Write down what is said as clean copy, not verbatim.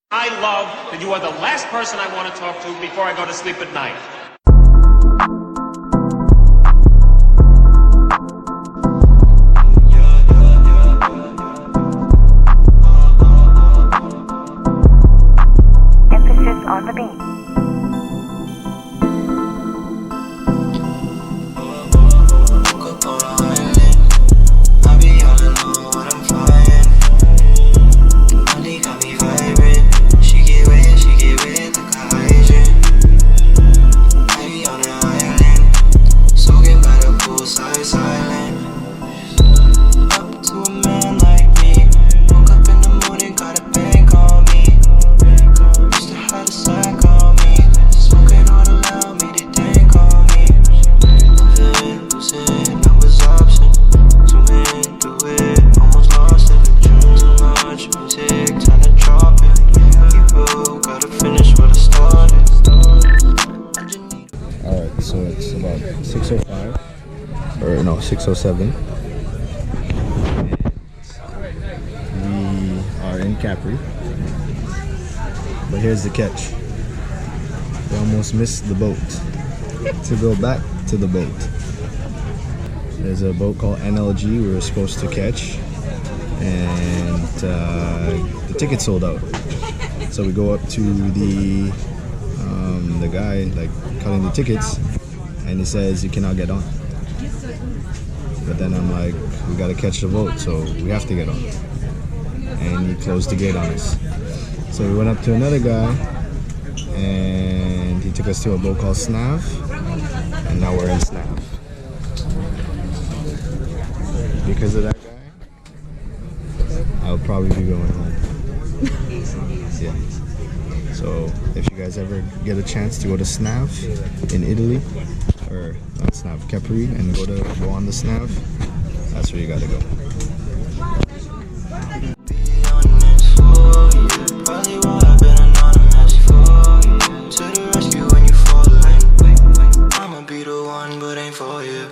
I love that you are the last person I want to talk to before I go to sleep at night. Emphasis on the beat. So it's about 6:05 or no 6:07. We are in Capri, but here's the catch: we almost missed the boat. To go back to the boat, there's a boat called NLG we were supposed to catch, and the ticket sold out. So we go up to the guy like cutting the tickets, and he says you cannot get on. But then I'm like, we gotta catch the boat, so we have to get on. And he closed the gate on us. So we went up to another guy, and he took us to a boat called Snav, and now we're in Snav. Because of that guy, I'll probably be going home. Yeah. So if you guys ever get a chance to go to Snav in Italy, or not Snav, Capri, and go on the Snav, that's where you gotta go. I'ma be the one, but ain't for you.